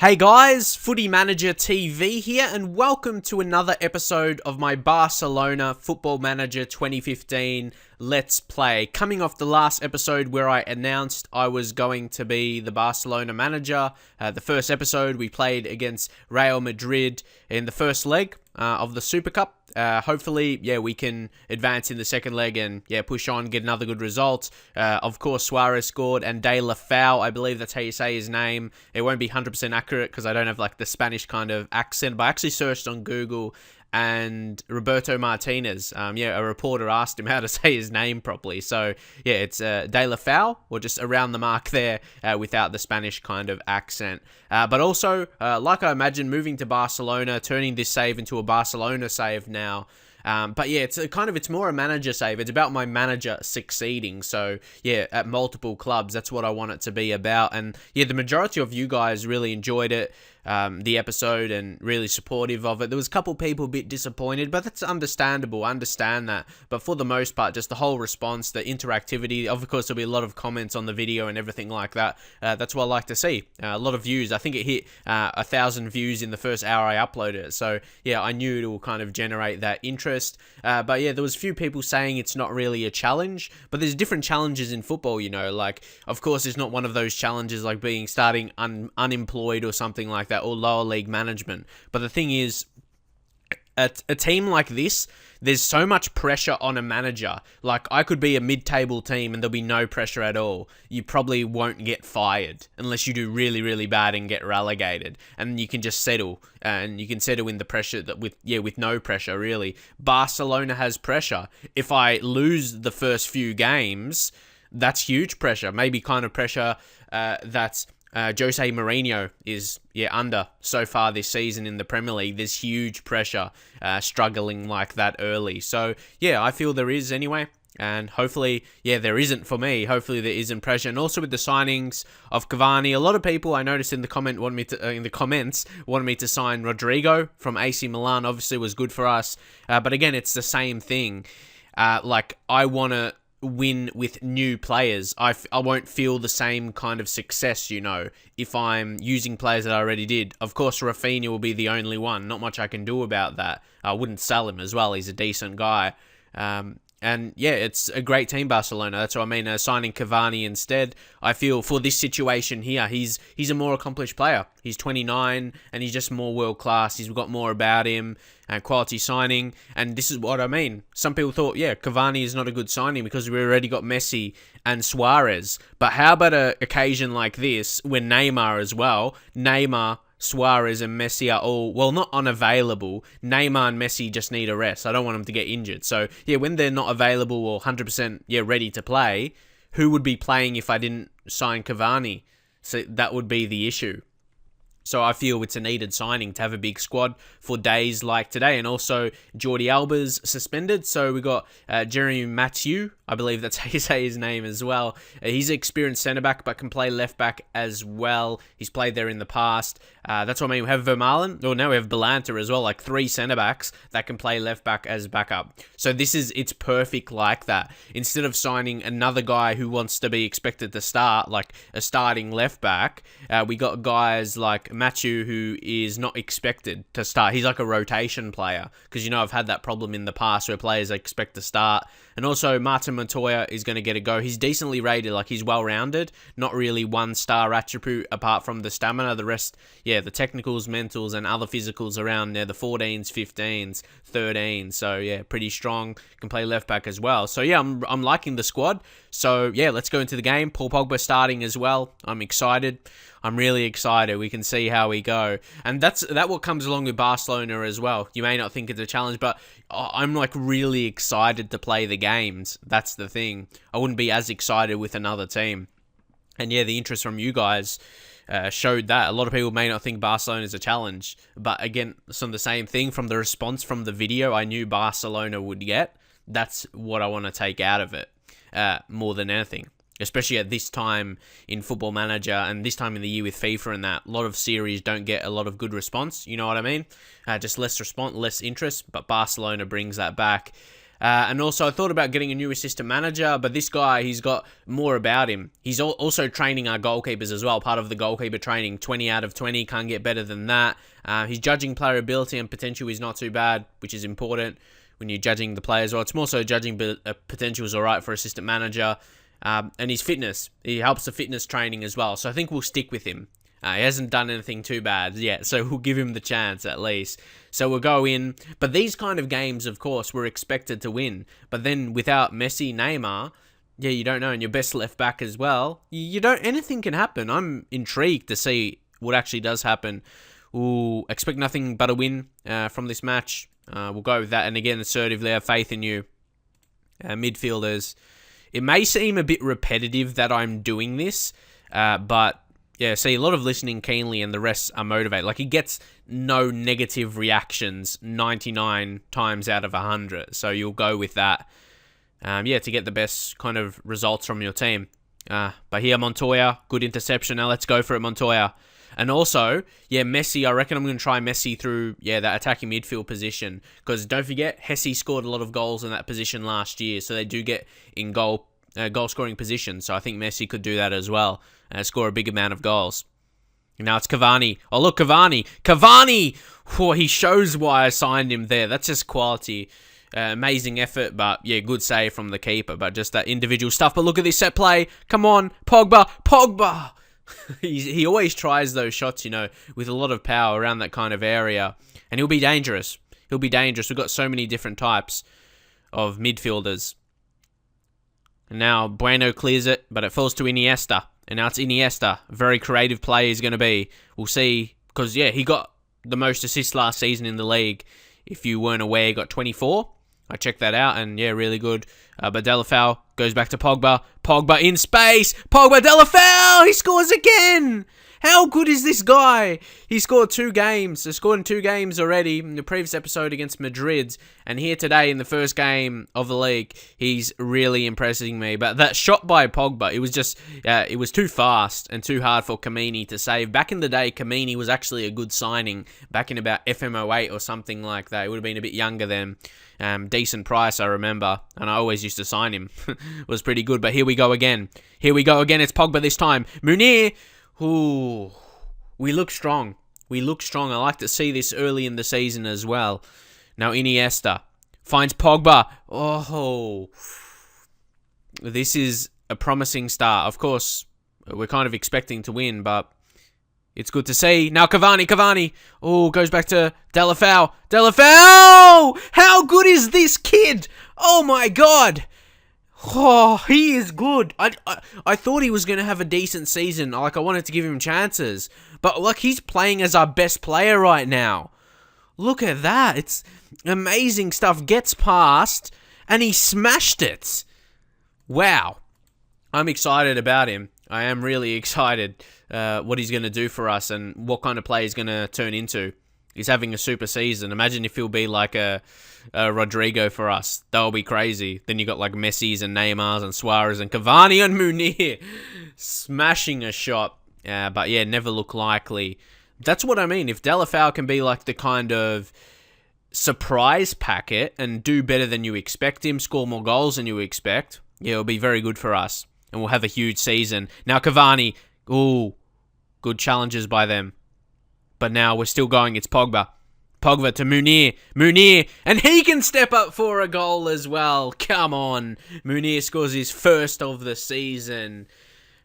Hey guys, Footy Manager TV here, and welcome to another episode of my Barcelona Football Manager 2015 Let's Play. Coming off the last episode where I announced I was going to be the Barcelona manager. The first episode we played against Real Madrid in the first leg of the Super Cup. Hopefully, we can advance in the second leg and, push on, get another good result. Of course, Suarez scored, and De La Foul, I believe that's how you say his name. It won't be 100% accurate because I don't have, the Spanish kind of accent, but I actually searched on Google, and Roberto Martinez, a reporter asked him how to say his name properly. So, it's De La Foul, or just around the mark there without the Spanish kind of accent. But also, like I imagine, moving to Barcelona, turning this save into a Barcelona save now. It's more a manager save. It's about my manager succeeding. So, at multiple clubs, that's what I want it to be about. And, the majority of you guys really enjoyed it. The episode, and really supportive of it. There was a couple people a bit disappointed, but that's understandable. I understand that. But for the most part, just the whole response, the interactivity, of course, there'll be a lot of comments on the video and everything like that. That's what I like to see. A lot of views. I think it hit 1,000 views in the first hour I uploaded it. So, I knew it will kind of generate that interest. There was a few people saying it's not really a challenge, but there's different challenges in football, of course, it's not one of those challenges like starting unemployed or something like that, or lower league management. But the thing is, a team like this, there's so much pressure on a manager. Like, I could be a mid-table team and there'll be no pressure at all. You probably won't get fired unless you do really, really bad and get relegated. And you can just settle, and you can settle in the pressure with no pressure, really. Barcelona has pressure. If I lose the first few games, that's huge pressure. Maybe kind of pressure that's Jose Mourinho is under so far this season in the Premier League. There's huge pressure struggling like that early. So, I feel there is anyway. And hopefully, there isn't for me. Hopefully there isn't pressure. And also with the signings of Cavani, a lot of people I noticed in the comments wanted me to sign Rodrigo from AC Milan. Obviously, was good for us. But again, it's the same thing. I want to win with new players. I won't feel the same kind of success, if I'm using players that I already did. Of course, Rafinha will be the only one. Not much I can do about that. I wouldn't sell him as well. He's a decent guy. It's a great team, Barcelona. That's what I mean. Signing Cavani instead, I feel for this situation here, he's a more accomplished player. He's 29 and he's just more world class. He's got more about him, quality signing. And this is what I mean. Some people thought, Cavani is not a good signing because we already got Messi and Suarez. But how about an occasion like this when Neymar as well? Neymar, Suarez and Messi are all, not unavailable. Neymar and Messi just need a rest. I don't want them to get injured. So, when they're not available or 100% ready to play, who would be playing if I didn't sign Cavani? So that would be the issue. So I feel it's a needed signing to have a big squad for days like today. And also, Jordi Alba's suspended. So we got Jeremy Mathieu. I believe that's how you say his name as well. He's an experienced centre-back, but can play left-back as well. He's played there in the past. That's what I mean. We have Vermaelen. Now we have Belanta as well. 3 centre-backs that can play left-back as backup. So it's perfect like that. Instead of signing another guy who wants to be expected to start, like a starting left-back, we got guys like Mathieu, who is not expected to start. He's like a rotation player, because I've had that problem in the past where players expect to start. And also, Martin Montoya is going to get a go. He's decently rated, he's well-rounded. Not really one-star attribute apart from the stamina. The rest, the technicals, mentals, and other physicals around there, the 14s, 15s, 13s. So, pretty strong. Can play left-back as well. So, I'm liking the squad. So, let's go into the game. Paul Pogba starting as well. I'm excited. I'm really excited. We can see how we go. And that's what comes along with Barcelona as well. You may not think it's a challenge, but I'm really excited to play the games. That's the thing. I wouldn't be as excited with another team. And the interest from you guys showed that. A lot of people may not think Barcelona is a challenge. But again, some of the same thing from the response from the video I knew Barcelona would get. That's what I want to take out of it more than anything. Especially at this time in Football Manager and this time in the year with FIFA and that. A lot of series don't get a lot of good response. You know what I mean? Just less response, less interest. But Barcelona brings that back. And also, I thought about getting a new assistant manager, but this guy, he's got more about him. He's also training our goalkeepers as well, part of the goalkeeper training. 20 out of 20, can't get better than that. His judging player ability and potential is not too bad, which is important when you're judging the players. Well, it's more so judging potential is all right for assistant manager. And his fitness, he helps the fitness training as well. So I think we'll stick with him. He hasn't done anything too bad yet, so we'll give him the chance at least. So we'll go in. But these kind of games, of course, we're expected to win. But then without Messi, Neymar, yeah, you don't know. And your best left back as well. You don't. Anything can happen. I'm intrigued to see what actually does happen. We'll expect nothing but a win from this match. We'll go with that. And again, assertively, I have faith in you. Midfielders. It may seem a bit repetitive that I'm doing this, but yeah, see, a lot of listening keenly and the rest are motivated. Like, he gets no negative reactions 99 times out of 100. So you'll go with that, to get the best kind of results from your team. But here, Montoya, good interception. Now let's go for it, Montoya. And also, yeah, Messi, I reckon I'm going to try Messi through, that attacking midfield position. Because don't forget, Hesse scored a lot of goals in that position last year. So they do get in goal scoring position. So I think Messi could do that as well. Score a big amount of goals. Now it's Cavani. Oh, look, Cavani. Cavani! Oh, he shows why I signed him there. That's just quality. Amazing effort, but yeah, good save from the keeper. But just that individual stuff. But look at this set play. Come on, Pogba. Pogba! he always tries those shots, with a lot of power around that kind of area. And he'll be dangerous. He'll be dangerous. We've got so many different types of midfielders. And now Bueno clears it, but it falls to Iniesta. And now it's Iniesta. Very creative player he's going to be. We'll see. Because, yeah, he got the most assists last season in the league. If you weren't aware, he got 24. I checked that out, and yeah, really good. But Delafeu goes back to Pogba. Pogba in space. Pogba, Delafeu! He scores again! How good is this guy? He scored 2 games. He scored in 2 games already in the previous episode against Madrid. And here today in the first game of the league, he's really impressing me. But that shot by Pogba, it was just, it was too fast and too hard for Kamini to save. Back in the day, Kamini was actually a good signing. Back in about FMO8 or something like that. It would have been a bit younger then. Decent price, I remember. And I always used to sign him. It was pretty good. But here we go again. Here we go again. It's Pogba this time. Munir. Ooh, we look strong. We look strong. I like to see this early in the season as well. Now Iniesta finds Pogba. Oh, this is a promising start. Of course, we're kind of expecting to win, but it's good to see. Now Cavani. Oh, goes back to Delafeu. Delafeu! How good is this kid? Oh my God. Oh, he is good. I thought he was going to have a decent season. I wanted to give him chances. But, he's playing as our best player right now. Look at that. It's amazing stuff. Gets past, and he smashed it. Wow. I'm excited about him. I am really excited what he's going to do for us and what kind of play he's going to turn into. He's having a super season. Imagine if he'll be like a Rodrigo for us. That'll be crazy. Then you got Messi's and Neymar's and Suarez and Cavani and Munir smashing a shot. But yeah, never look likely. That's what I mean. If Delafeu can be the kind of surprise packet and do better than you expect him, score more goals than you expect, yeah, it'll be very good for us. And we'll have a huge season. Now Cavani. Ooh, good challenges by them. But now we're still going. It's Pogba. Pogba to Munir. Munir. And he can step up for a goal as well. Come on. Munir scores his first of the season.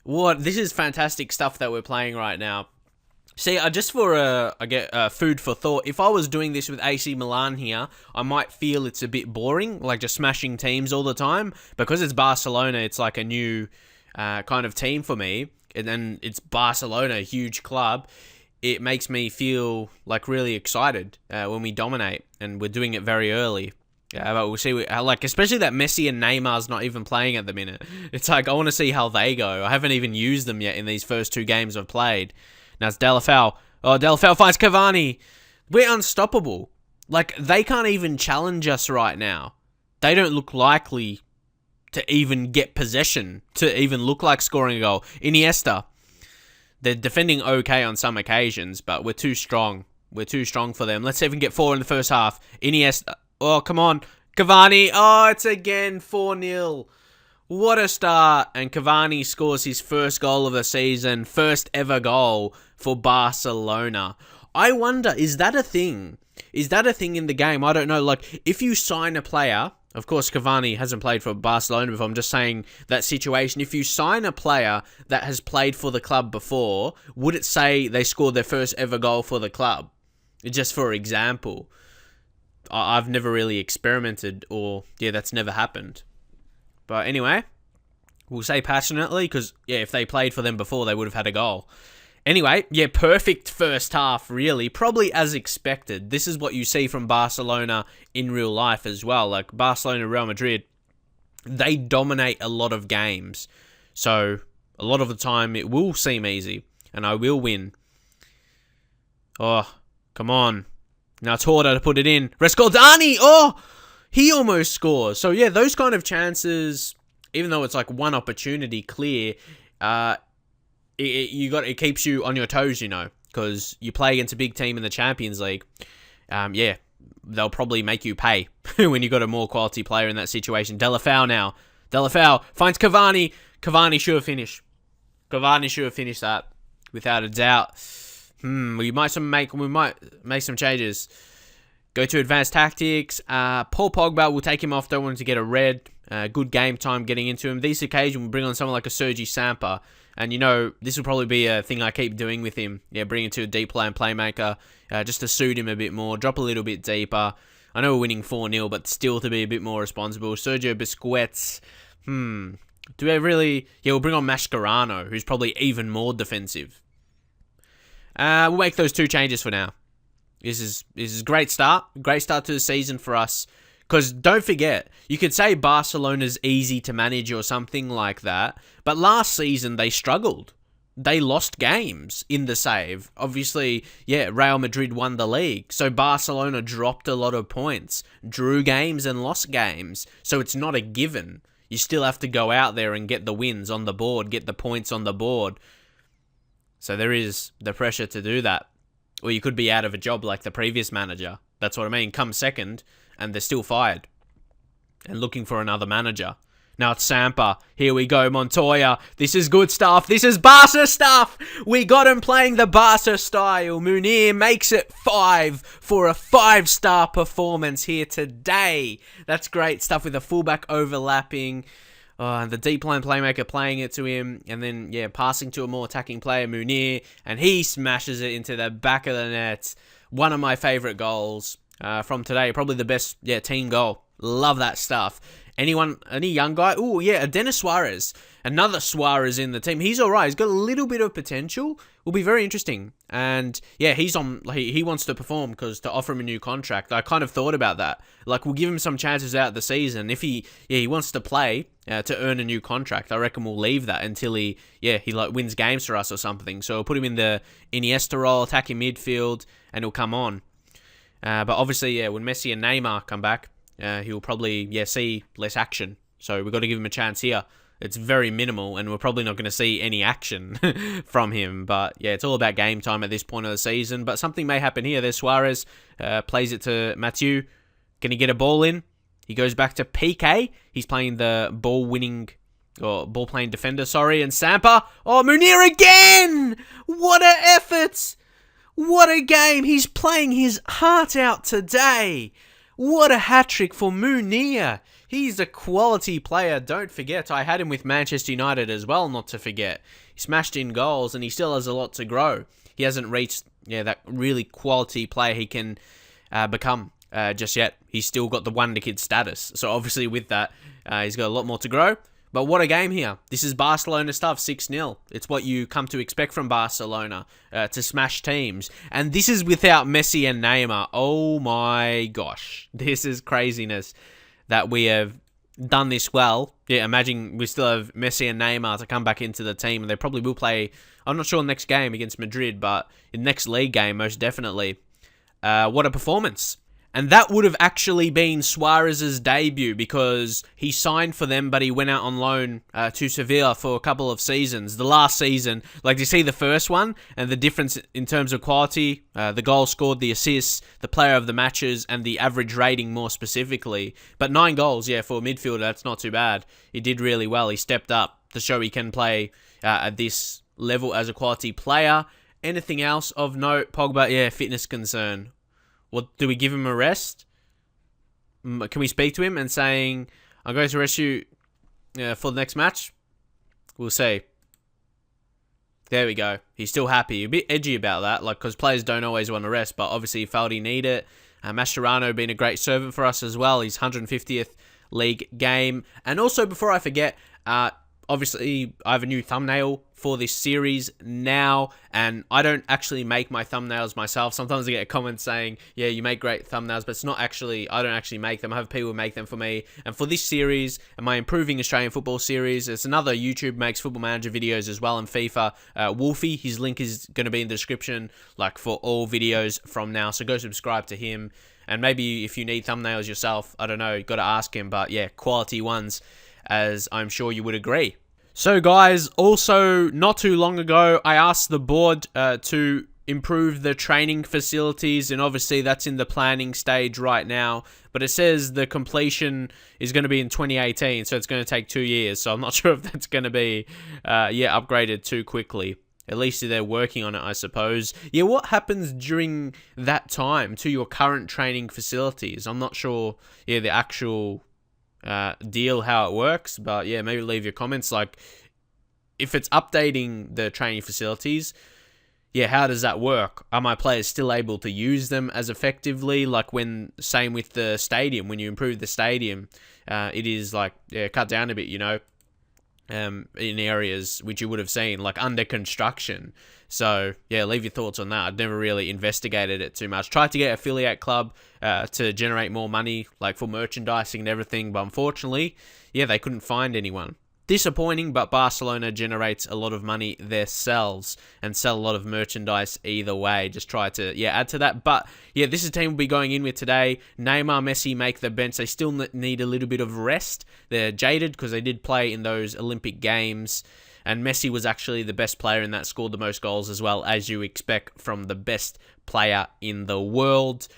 What? This is fantastic stuff that we're playing right now. See, just for food for thought, if I was doing this with AC Milan here, I might feel it's a bit boring, just smashing teams all the time. Because it's Barcelona, it's a new kind of team for me. And then it's Barcelona, a huge club. It makes me feel really excited when we dominate, and we're doing it very early. But we'll see. Especially that Messi and Neymar's not even playing at the minute. It's I want to see how they go. I haven't even used them yet in these first 2 games I've played. Now it's Delafeu. Oh, Delafeu finds Cavani. We're unstoppable. They can't even challenge us right now. They don't look likely to even get possession, to even look like scoring a goal. Iniesta. They're defending okay on some occasions, but we're too strong. We're too strong for them. Let's even get 4 in the first half. Iniesta. Oh, come on. Cavani, oh, it's again 4-0. What a start. And Cavani scores his first goal of the season, first ever goal for Barcelona. I wonder, is that a thing? Is that a thing in the game? I don't know. Like, if you sign a player, of course, Cavani hasn't played for Barcelona before. I'm just saying that situation. If you sign a player that has played for the club before, would it say they scored their first ever goal for the club? Just for example. I've never really experimented, or, yeah, that's never happened. But anyway, we'll say passionately, because, yeah, if they played for them before, they would have had a goal. Anyway, yeah, perfect first half, really. Probably as expected. This is what you see from Barcelona in real life as well. Like, Barcelona, Real Madrid, they dominate a lot of games. So, a lot of the time, it will seem easy, and I will win. Oh, come on. Now it's Horta to put it in. Rescaldani! Oh! He almost scores. So, yeah, those kind of chances, even though it's like one opportunity clear, it keeps you on your toes, you know, because you play against a big team in the Champions League. Yeah, they'll probably make you pay when you got a more quality player in that situation. Delafau now. Delafau finds Cavani. Cavani should have finished. Cavani should have finished that, without a doubt. We might make some changes. Go to advanced tactics. Paul Pogba, will take him off. Don't want him to get a red. Good game time getting into him. These occasions, we'll bring on someone like a Sergi Samper. And, you know, this will probably be a thing I keep doing with him. Yeah, bring him to a deep line playmaker just to suit him a bit more. Drop a little bit deeper. I know we're winning 4-0, but still to be a bit more responsible. Sergio Busquets. Do they really... Yeah, we'll bring on Mascherano, who's probably even more defensive. We'll make those two changes for now. This is a great start. Great start to the season for us. Because don't forget, you could say Barcelona's easy to manage or something like that. But last season, they struggled. They lost games in the save. Obviously, yeah, Real Madrid won the league. So Barcelona dropped a lot of points. Drew games and lost games. So it's not a given. You still have to go out there and get the wins on the board. Get the points on the board. So there is the pressure to do that. Or you could be out of a job like the previous manager. That's what I mean. Come second, and they're still fired. And looking for another manager. Now it's Samper. Here we go, Montoya. This is good stuff. This is Barca stuff. We got him playing the Barca style. Munir makes it 5 for a 5-star performance here today. That's great stuff with the fullback overlapping. And the deep line playmaker playing it to him. And then, yeah, passing to a more attacking player, Munir. And he smashes it into the back of the net. One of my favourite goals from today. Probably the best, team goal. Love that stuff. Any young guy? Oh, yeah, Dennis Suarez. Another Suarez in the team. He's all right. He's got a little bit of potential. Will be very interesting. And, yeah, he wants to perform because to offer him a new contract. I kind of thought about that. Like, we'll give him some chances out the season. If he wants to play to earn a new contract, I reckon we'll leave that until he wins games for us or something. So we'll put him in the Iniesta role, attacking midfield, and he'll come on. But obviously, when Messi and Neymar come back, he'll probably, see less action. So we've got to give him a chance here. It's very minimal, and we're probably not going to see any action from him. But, yeah, it's all about game time at this point of the season. But something may happen here. There's Suarez, plays it to Mathieu. Can he get a ball in? He goes back to PK. He's playing the ball-playing defender, and Samper. Oh, Munir again! What an effort! What a game! He's playing his heart out today. What a hat-trick for Munir. He's a quality player. Don't forget, I had him with Manchester United as well, not to forget. He smashed in goals, and he still has a lot to grow. He hasn't reached that really quality player he can become just yet. He's still got the wonder kid status. So obviously with that, he's got a lot more to grow. But what a game here. This is Barcelona stuff, 6-0. It's what you come to expect from Barcelona, to smash teams. And this is without Messi and Neymar. Oh my gosh. This is craziness that we have done this well. Yeah, imagine we still have Messi and Neymar to come back into the team. And they probably will play, I'm not sure, next game against Madrid, but in the next league game, most definitely. What a performance. And that would have actually been Suarez's debut because he signed for them, but he went out on loan to Sevilla for a couple of seasons. The last season, like you see the first one and the difference in terms of quality, the goals scored, the assists, the player of the matches, and the average rating more specifically. But 9 goals, yeah, for a midfielder, that's not too bad. He did really well. He stepped up to show he can play at this level as a quality player. Anything else of note? Pogba, yeah, fitness concern. What, do we give him a rest? Can we speak to him and saying, I'm going to rest you for the next match? We'll see. There we go. He's still happy. A bit edgy about that, like, because players don't always want to rest, but obviously he felt he needed it. Mascherano being a great servant for us as well. His 150th league game. And also, before I forget, obviously, I have a new thumbnail for this series now, and I don't actually make my thumbnails myself. Sometimes I get a comment saying, yeah, you make great thumbnails, but it's not actually, I don't actually make them. I have people make them for me. And for this series, and my Improving Australian Football series, it's another YouTube makes Football Manager videos as well, and FIFA. Wolfie, his link is going to be in the description, like, for all videos from now. So go subscribe to him. And maybe if you need thumbnails yourself, I don't know, you got to ask him. But yeah, quality ones, as I'm sure you would agree. So guys, also not too long ago, I asked the board to improve the training facilities, and obviously that's in the planning stage right now, but it says the completion is going to be in 2018, so it's going to take 2 years, so I'm not sure if that's going to be upgraded too quickly. At least they're working on it, I suppose. Yeah, what happens during that time to your current training facilities? I'm not sure, the actual deal, how it works, but yeah, maybe leave your comments, like, if it's updating the training facilities, yeah, how does that work? Are my players still able to use them as effectively? Like, when, same with the stadium, when you improve the stadium, it is like, cut down a bit, in areas which you would have seen, like, under construction. So, yeah, leave your thoughts on that. I've never really investigated it too much. Tried to get Affiliate Club to generate more money, like, for merchandising and everything, but unfortunately, yeah, they couldn't find anyone. Disappointing, but Barcelona generates a lot of money themselves and sell a lot of merchandise either way. Just try to, add to that. But, yeah, this is the team we'll be going in with today. Neymar, Messi make the bench. They still need a little bit of rest. They're jaded because they did play in those Olympic Games. And Messi was actually the best player in that, scored the most goals as well, as you expect from the best player in the world.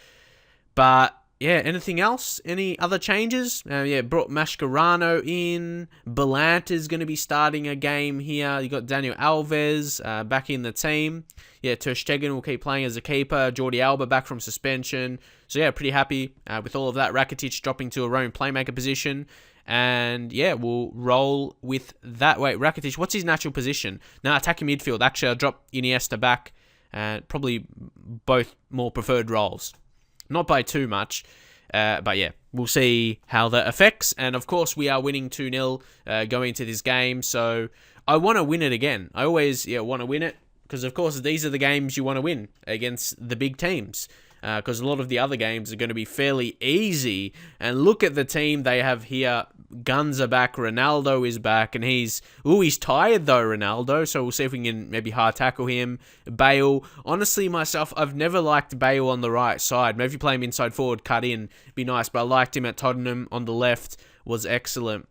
But, yeah, anything else? Any other changes? Brought Mascherano in. Ballant is going to be starting a game here. You got Daniel Alves back in the team. Yeah, Ter Stegen will keep playing as a keeper. Jordi Alba back from suspension. So, yeah, pretty happy with all of that. Rakitic dropping to a roaming playmaker position. And, yeah, we'll roll with that. Wait, Rakitic, what's his natural position? Now, attacking midfield. Actually, I'll drop Iniesta back. Probably both more preferred roles. Not by too much. But, yeah, we'll see how that affects. And, of course, we are winning 2-0 going into this game. So, I want to win it again. I always want to win it. Because, of course, these are the games you want to win against the big teams. Because a lot of the other games are going to be fairly easy. And look at the team they have here. Guns are back. Ronaldo is back. And he's tired though, Ronaldo. So we'll see if we can maybe hard tackle him. Bale. Honestly, myself, I've never liked Bale on the right side. Maybe if you play him inside forward, cut in, be nice. But I liked him at Tottenham on the left. Was excellent.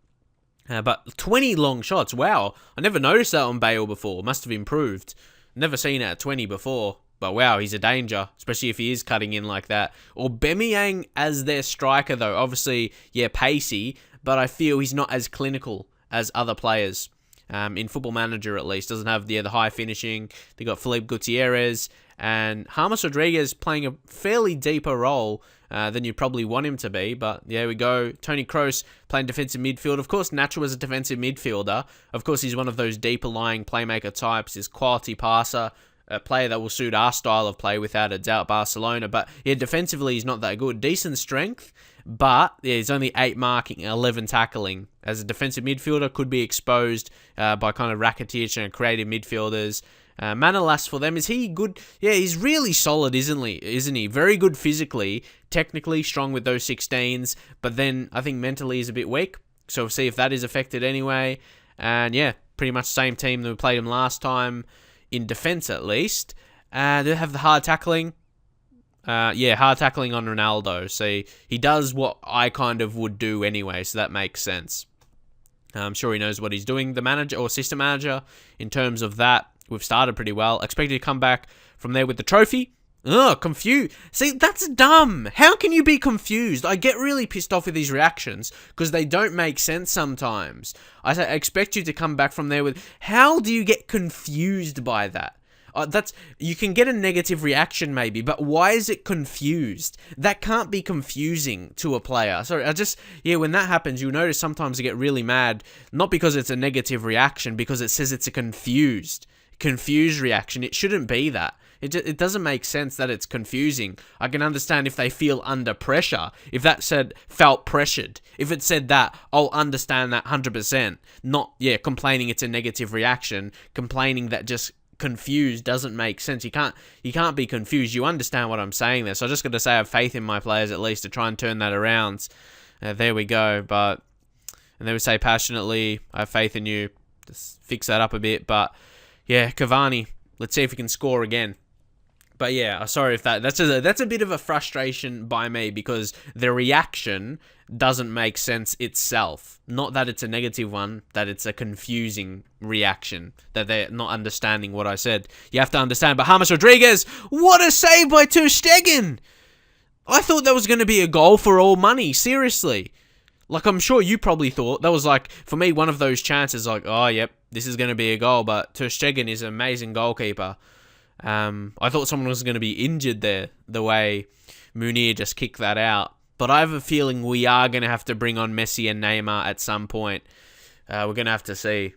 But 20 long shots. Wow. I never noticed that on Bale before. Must have improved. Never seen it at 20 before. But wow, he's a danger, especially if he is cutting in like that. Or Aubameyang as their striker, though. Obviously, pacey, but I feel he's not as clinical as other players. In Football Manager, at least. Doesn't have the high finishing. They got Felipe Gutierrez. And James Rodriguez playing a fairly deeper role than you probably want him to be. But there we go. Toni Kroos playing defensive midfield. Of course, Nacho is a defensive midfielder. Of course, he's one of those deeper lying playmaker types. He's quality passer. A player that will suit our style of play without a doubt, Barcelona. But yeah, defensively he's not that good. Decent strength, but he's only 8 marking, 11 tackling. As a defensive midfielder, could be exposed by kind of Rakitic and creative midfielders. Manolas for them, is he good? Yeah, he's really solid, isn't he? Very good physically, technically strong with those 16s, but then I think mentally he's a bit weak. So we'll see if that is affected anyway. And yeah, pretty much the same team that we played him last time. In defense, at least. They have the hard tackling. Yeah, hard tackling on Ronaldo. So he does what I kind of would do anyway, so that makes sense. I'm sure he knows what he's doing, the manager or assistant manager. In terms of that, we've started pretty well. Expected to come back from there with the trophy. Ugh, confused. See, that's dumb. How can you be confused? I get really pissed off with these reactions because they don't make sense sometimes. I expect you to come back from there with, how do you get confused by that? You can get a negative reaction maybe, but why is it confused? That can't be confusing to a player. Sorry, when that happens, you'll notice sometimes I get really mad, not because it's a negative reaction, because it says it's a confused reaction. It shouldn't be that. It doesn't make sense that it's confusing. I can understand if they feel under pressure. If that said felt pressured. If it said that, I'll understand that 100%. Not, complaining it's a negative reaction. Complaining that just confused doesn't make sense. You can't be confused. You understand what I'm saying there. So I just got to say I have faith in my players at least to try and turn that around. There we go. And they would say passionately, I have faith in you. Just fix that up a bit. But yeah, Cavani, let's see if he can score again. But yeah, sorry if that's a bit of a frustration by me because the reaction doesn't make sense itself. Not that it's a negative one, that it's a confusing reaction, that they're not understanding what I said. You have to understand. But James Rodriguez, what a save by Ter Stegen! I thought that was going to be a goal for all money, seriously. Like, I'm sure you probably thought. That was like, for me, one of those chances like, oh, yep, this is going to be a goal. But Ter Stegen is an amazing goalkeeper. I thought someone was going to be injured there, the way Munir just kicked that out. But I have a feeling we are going to have to bring on Messi and Neymar at some point. We're going to have to see.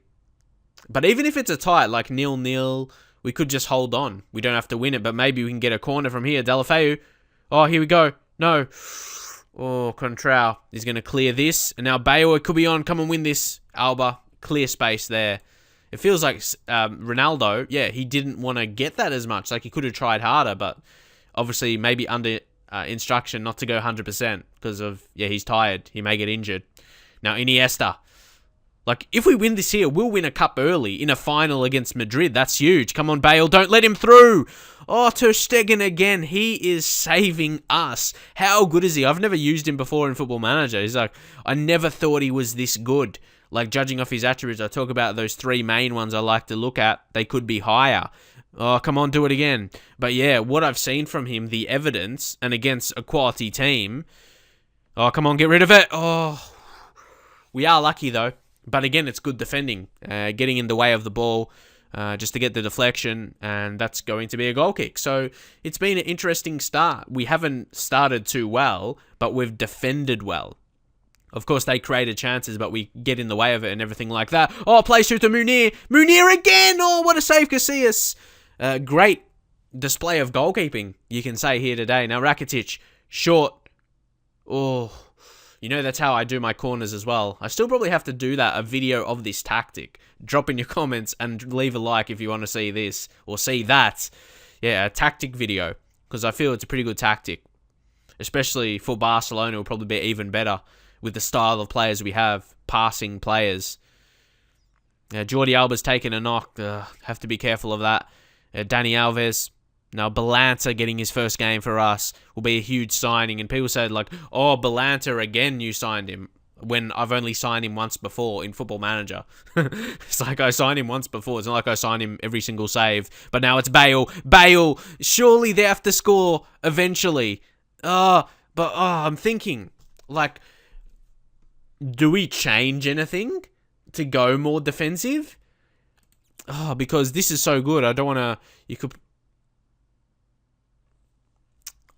But even if it's a tie, like 0-0, we could just hold on. We don't have to win it, but maybe we can get a corner from here. Deulofeu. Oh, here we go. No. Oh, Contrao is going to clear this. And now Bale could be on. Come and win this. Alba. Clear space there. It feels like Ronaldo, he didn't want to get that as much. Like, he could have tried harder, but obviously maybe under instruction not to go 100% because of, he's tired. He may get injured. Now, Iniesta. Like, if we win this here, we'll win a cup early in a final against Madrid. That's huge. Come on, Bale. Don't let him through. Oh, Ter Stegen again. He is saving us. How good is he? I've never used him before in Football Manager. He's like, I never thought he was this good. Like, judging off his attributes, I talk about those three main ones I like to look at. They could be higher. Oh, come on, do it again. But yeah, what I've seen from him, the evidence, and against a quality team. Oh, come on, get rid of it. Oh, we are lucky, though. But again, it's good defending. Getting in the way of the ball just to get the deflection, and that's going to be a goal kick. So it's been an interesting start. We haven't started too well, but we've defended well. Of course, they created chances, but we get in the way of it and everything like that. Oh, play through to Munir. Munir again! Oh, what a save, Casillas. Great display of goalkeeping, you can say here today. Now, Rakitic, short. Oh, that's how I do my corners as well. I still probably have to do a video of this tactic. Drop in your comments and leave a like if you want to see this or see that. Yeah, a tactic video, because I feel it's a pretty good tactic. Especially for Barcelona, it will probably be even better. With the style of players we have, passing players. Jordi Alba's taken a knock. Have to be careful of that. Dani Alves. Now, Balanta getting his first game for us will be a huge signing. And people said, like, oh, Balanta again, you signed him. When I've only signed him once before in Football Manager. It's like I signed him once before. It's not like I signed him every single save. But now it's Bale. Bale, surely they have to score eventually. I'm thinking, like, do we change anything to go more defensive? Oh, because this is so good. I don't want to...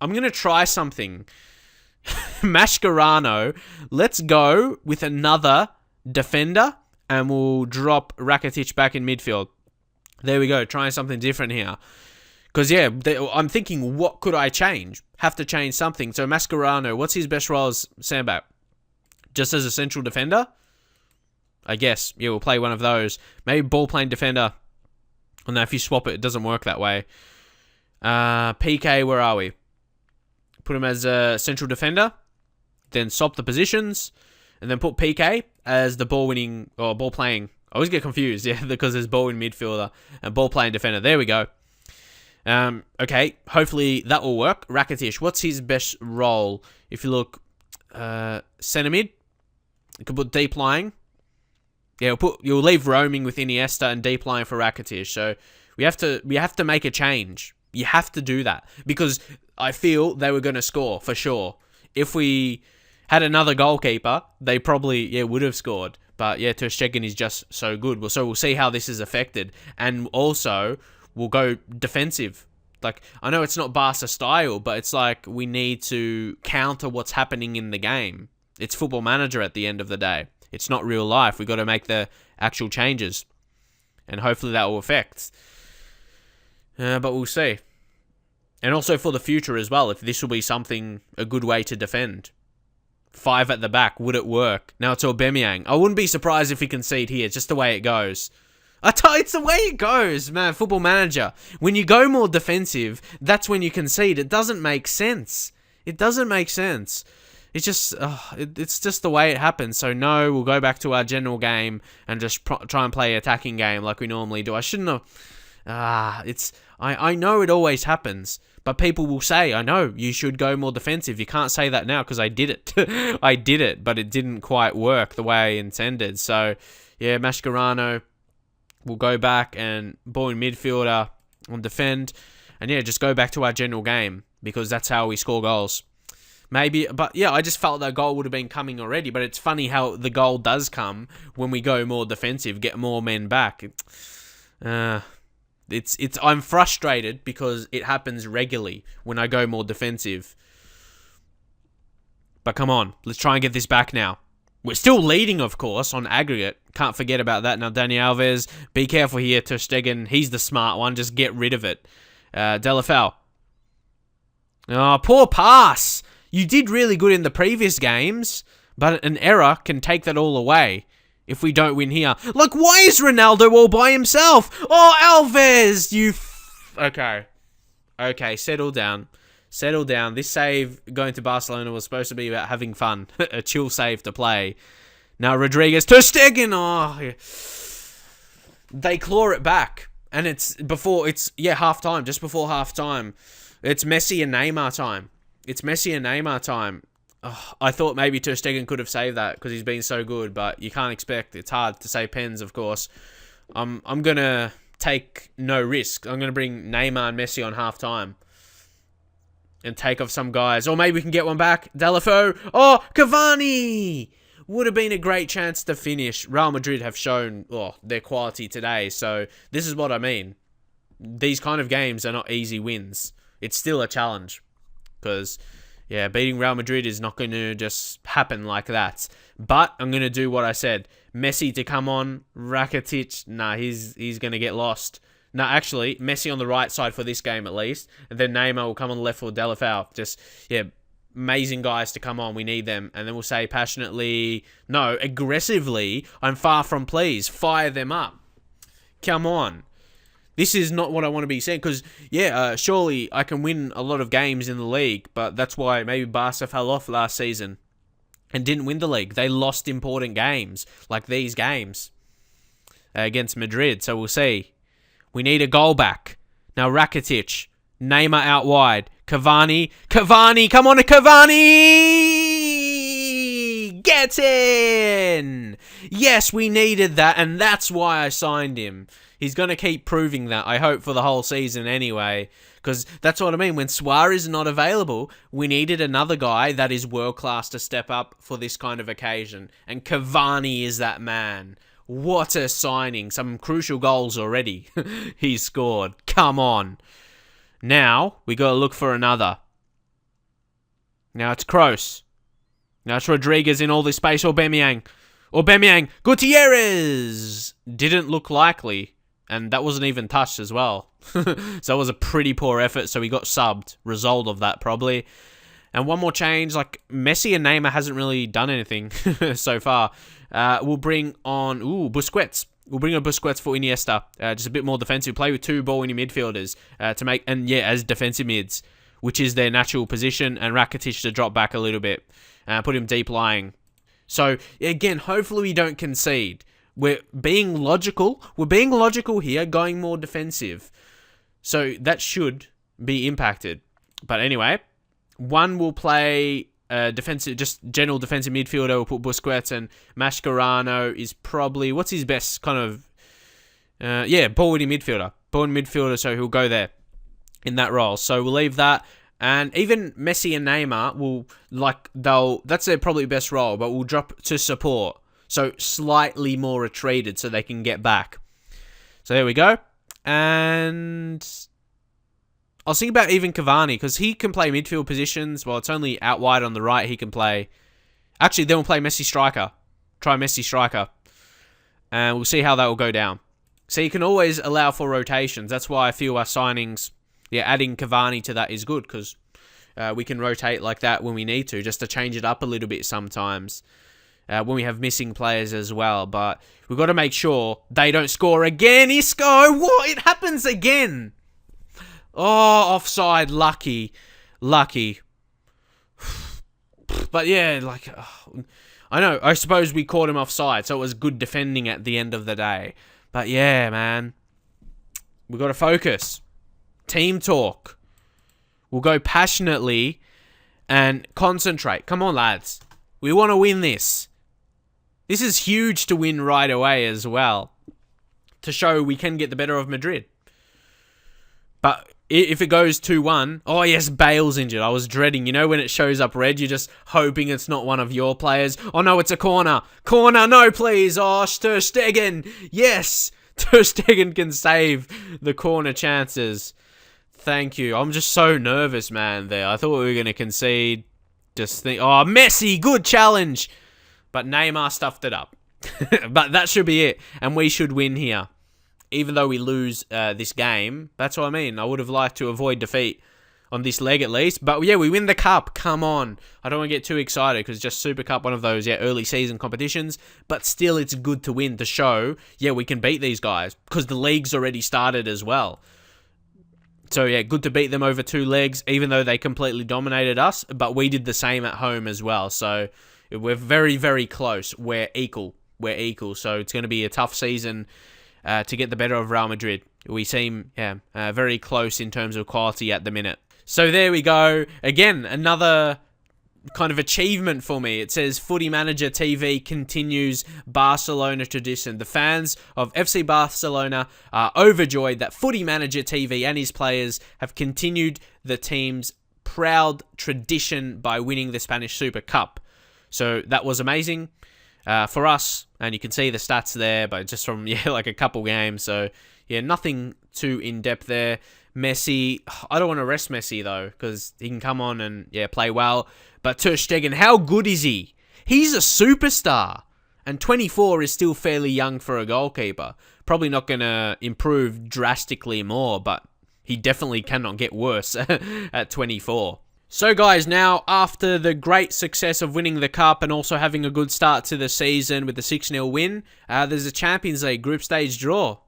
I'm going to try something. Mascherano. Let's go with another defender and we'll drop Rakitic back in midfield. There we go. Trying something different here. Because, I'm thinking, what could I change? Have to change something. So, Mascherano, what's his best role as Sandback? Just as a central defender? I guess. Yeah, we'll play one of those. Maybe ball-playing defender. Oh, no, if you swap it, it doesn't work that way. PK, where are we? Put him as a central defender. Then swap the positions. And then put PK as the ball-winning... or ball-playing... I always get confused, because there's ball-winning midfielder and ball-playing defender. There we go. Okay, hopefully that will work. Rakitic, what's his best role? If you look, centre mid, you could put deep lying. Yeah, you'll leave roaming with Iniesta and deep lying for Rakitic. So we have to make a change. You have to do that because I feel they were going to score for sure. If we had another goalkeeper, they probably would have scored. But yeah, Ter Stegen is just so good. So we'll see how this is affected, and also we'll go defensive. Like, I know it's not Barca style, but it's like we need to counter what's happening in the game. It's Football Manager at the end of the day. It's not real life. We've got to make the actual changes, and hopefully that will affect. But we'll see. And also for the future as well, if this will be a good way to defend. 5 at the back, would it work? Now it's Aubameyang. I wouldn't be surprised if we concede here. It's just the way it goes. It's the way it goes, man. Football Manager. When you go more defensive, that's when you concede. It doesn't make sense. It doesn't make sense. It's just, it's just the way it happens. So no, we'll go back to our general game and just try and play attacking game like we normally do. I shouldn't have. I know it always happens, but people will say, I know, you should go more defensive. You can't say that now because I did it. I did it, but it didn't quite work the way I intended. So, yeah, Mascherano will go back and ball in midfielder on defend. And yeah, just go back to our general game because that's how we score goals. Maybe, but yeah, I just felt that goal would have been coming already. But it's funny how the goal does come when we go more defensive, get more men back. I'm frustrated because it happens regularly when I go more defensive. But come on, let's try and get this back now. We're still leading, of course, on aggregate. Can't forget about that. Now, Dani Alves, be careful here. Ter Stegen, he's the smart one. Just get rid of it. Delafeu. Oh, poor pass. You did really good in the previous games, but an error can take that all away. If we don't win here. Like, why is Ronaldo all by himself? Oh, Alves, Okay, settle down. Settle down. This save going to Barcelona was supposed to be about having fun. A chill save to play. Now, Rodriguez, Ter Stegen. Oh, they claw it back. And it's half-time. Just before half-time. It's Messi and Neymar time. I thought maybe Ter Stegen could have saved that because he's been so good, but you can't expect. It's hard to save pens, of course. I'm going to take no risk. I'm going to bring Neymar and Messi on half-time and take off some guys. Or maybe we can get one back. Delafeu. Oh, Cavani! Would have been a great chance to finish. Real Madrid have shown their quality today, so this is what I mean. These kind of games are not easy wins. It's still a challenge because... yeah, beating Real Madrid is not going to just happen like that. But I'm going to do what I said. Messi to come on. Rakitic, he's going to get lost. No, actually, Messi on the right side for this game at least. And then Neymar will come on the left for Delafeu. Just, amazing guys to come on. We need them. And then we'll say passionately, no, aggressively, I'm far from pleased. Fire them up. Come on. This is not what I want to be saying because, surely I can win a lot of games in the league, but that's why maybe Barca fell off last season and didn't win the league. They lost important games, like these games against Madrid, so we'll see. We need a goal back. Now Rakitic, Neymar out wide, Cavani, come on to Cavani! Get in! Yes, we needed that, and that's why I signed him. He's going to keep proving that, I hope, for the whole season anyway. Because that's what I mean. When Suarez is not available, we needed another guy that is world-class to step up for this kind of occasion. And Cavani is that man. What a signing. Some crucial goals already he's scored. Come on. Now, we got to look for another. Now it's Kroos. Now it's Rodriguez in all this space. Aubameyang. Gutierrez. Didn't look likely. And that wasn't even touched as well. So it was a pretty poor effort. So he got subbed. Result of that, probably. And one more change. Like, Messi and Neymar hasn't really done anything so far. We'll bring on... Busquets. We'll bring on Busquets for Iniesta. Just a bit more defensive. Play with two ball-winning midfielders to make... And yeah, as defensive mids, which is their natural position. And Rakitic to drop back a little bit. Put him deep lying. So, again, hopefully we don't concede. We're being logical. We're being logical here, going more defensive. So that should be impacted. But anyway, one will play defensive, just general defensive midfielder. We'll put Busquets, and Mascherano is probably, what's his best kind of, ball-winning midfielder. Ball-winning midfielder, so he'll go there in that role. So we'll leave that. And even Messi and Neymar that's their probably best role, but we'll drop to support. So slightly more retreated so they can get back. So there we go. And I was thinking about even Cavani, because he can play midfield positions. Well, it's only out wide on the right he can play. Actually, then we'll play Messi striker. Try Messi striker. And we'll see how that will go down. So you can always allow for rotations. That's why I feel our signings, adding Cavani to that is good, because we can rotate like that when we need to, just to change it up a little bit sometimes. When we have missing players as well. But we've got to make sure they don't score again. Isco, what? It happens again. Oh, offside. Lucky. But yeah, I know. I suppose we caught him offside, so it was good defending at the end of the day. But yeah, man. We've got to focus. Team talk. We'll go passionately and concentrate. Come on, lads. We want to win this. This is huge to win right away as well, to show we can get the better of Madrid. But if it goes 2-1, oh yes, Bale's injured. I was dreading, when it shows up red, you're just hoping it's not one of your players. Oh no, it's a corner. Corner, no please. Oh, Ter Stegen. Yes, Ter Stegen can save the corner chances. Thank you. I'm just so nervous, man, there. I thought we were going to concede. Messi, good challenge. But Neymar stuffed it up. But that should be it. And we should win here. Even though we lose this game. That's what I mean. I would have liked to avoid defeat on this leg at least. But yeah, we win the cup. Come on. I don't want to get too excited because just Super Cup, one of those early season competitions. But still, it's good to win to show, we can beat these guys. Because the league's already started as well. So yeah, good to beat them over 2 legs, even though they completely dominated us. But we did the same at home as well. So we're very, very close. We're equal. So it's going to be a tough season to get the better of Real Madrid. We seem very close in terms of quality at the minute. So there we go. Again, another kind of achievement for me. It says Footy Manager TV continues Barcelona tradition. The fans of FC Barcelona are overjoyed that Footy Manager TV and his players have continued the team's proud tradition by winning the Spanish Super Cup. So that was amazing for us, and you can see the stats there, but just from a couple games. So nothing too in depth there. Messi, I don't want to rest Messi though, because he can come on and play well. But Ter Stegen, how good is he? He's a superstar. And 24 is still fairly young for a goalkeeper. Probably not going to improve drastically more, but he definitely cannot get worse at 24. So guys, now after the great success of winning the cup and also having a good start to the season with the 6-0 win, there's a Champions League group stage draw.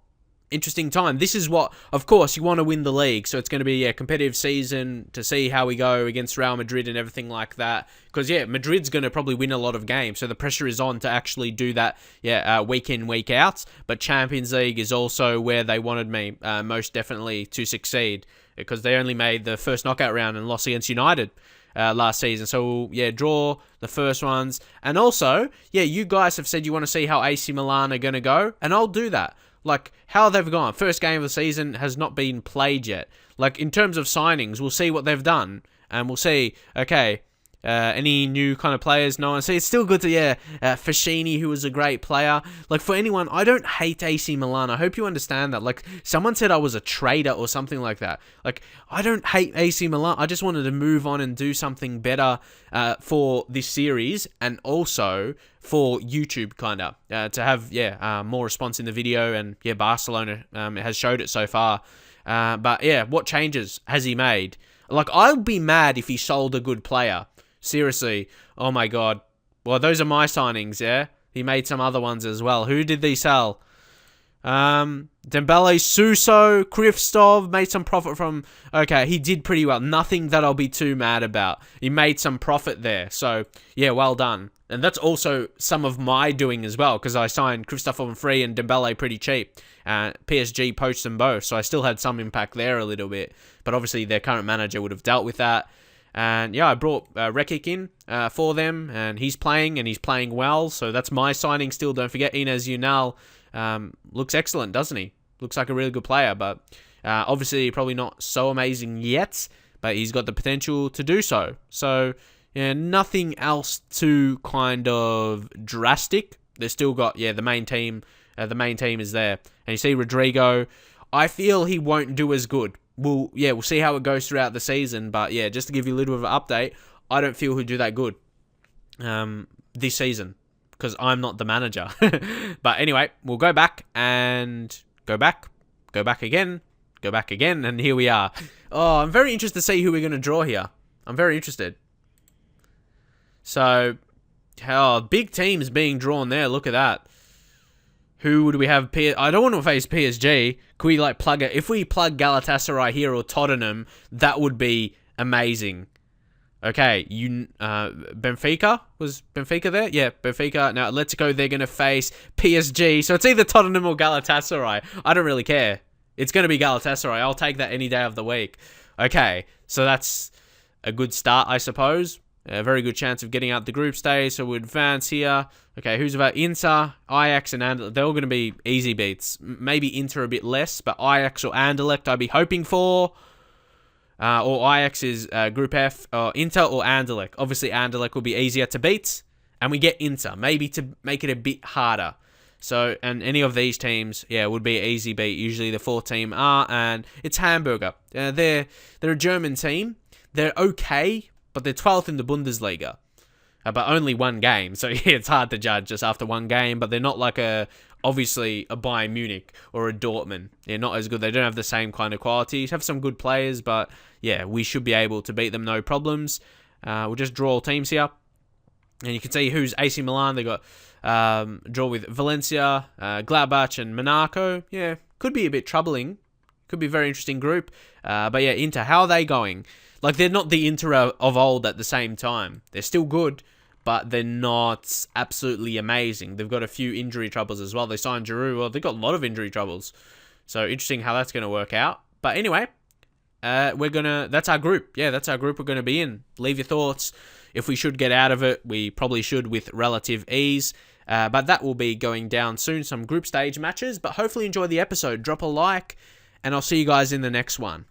Interesting time. This is what, of course, you want to win the league. So it's going to be a competitive season to see how we go against Real Madrid and everything like that. Because, Madrid's going to probably win a lot of games. So the pressure is on to actually do that, week in, week out. But Champions League is also where they wanted me most definitely to succeed. Because they only made the first knockout round and lost against United last season. So we'll, draw the first ones. And also, you guys have said you want to see how AC Milan are going to go. And I'll do that. How they've gone. First game of the season has not been played yet. In terms of signings, we'll see what they've done. And we'll see, any new kind of players. No one see. It's still good to, Fashini, who was a great player. For anyone, I don't hate AC Milan. I hope you understand that. Someone said I was a traitor or something like that. I don't hate AC Milan. I just wanted to move on and do something better for this series. And also for YouTube, kind of. To have, more response in the video. And, Barcelona has showed it so far. But, what changes has he made? I'd be mad if he sold a good player. Seriously. Oh my god. Well, those are my signings, He made some other ones as well. Who did they sell? Dembele, Suso, Krivstov made some profit from... Okay, he did pretty well. Nothing that I'll be too mad about. He made some profit there. So, yeah, well done. And that's also some of my doing as well, because I signed Krivstov on free and Dembele pretty cheap. PSG poached them both, so I still had some impact there a little bit. But obviously, their current manager would have dealt with that. And yeah, I brought Rekic in for them, and he's playing well. So that's my signing still. Don't forget, Inez Unal looks excellent, doesn't he? Looks like a really good player, but obviously probably not so amazing yet, but he's got the potential to do so. So yeah, nothing else too kind of drastic. They've still got, the main team. The main team is there. And you see Rodrigo, I feel he won't do as good. We'll see how it goes throughout the season, but yeah, just to give you a little bit of an update, I don't feel he'll do that good this season, because I'm not the manager. But anyway, we'll go back and go back again, and here we are. Oh, I'm very interested to see who we're going to draw here. I'm very interested. So, big teams being drawn there. Look at that. Who would we have? I don't want to face PSG. Could we plug it? If we plug Galatasaray here or Tottenham, that would be amazing. Okay, Benfica? Was Benfica there? Yeah, Benfica. Now, Atletico, they're going to face PSG. So it's either Tottenham or Galatasaray. I don't really care. It's going to be Galatasaray. I'll take that any day of the week. Okay, so that's a good start, I suppose. A very good chance of getting out the group stage, so we advance here. Okay, who's about Inter, Ajax, and Anderlecht? They're all going to be easy beats. Maybe Inter a bit less, but Ajax or Anderlecht I'd be hoping for. Or Ajax is Group F, or Inter or Anderlecht. Obviously, Anderlecht will be easier to beat, and we get Inter, maybe to make it a bit harder. So, and any of these teams, would be an easy beat. Usually the 4th team are, and it's Hamburger. They're a German team. They're okay, but they're 12th in the Bundesliga. But only one game, so yeah, it's hard to judge just after one game, but they're not like obviously a Bayern Munich or a Dortmund. They're not as good. They don't have the same kind of qualities. Have some good players, but yeah, we should be able to beat them, no problems. We'll just draw all teams here. And you can see who's AC Milan. They got draw with Valencia, Gladbach, and Monaco. Yeah, could be a bit troubling. Could be a very interesting group. But yeah, Inter, how are they going? They're not the Inter of old at the same time. They're still good, but they're not absolutely amazing. They've got a few injury troubles as well. They signed Giroud. Well, they've got a lot of injury troubles. So interesting how that's going to work out. But anyway, that's our group. Yeah, that's our group we're going to be in. Leave your thoughts. If we should get out of it, we probably should with relative ease. But that will be going down soon, some group stage matches. But hopefully enjoy the episode. Drop a like, and I'll see you guys in the next one.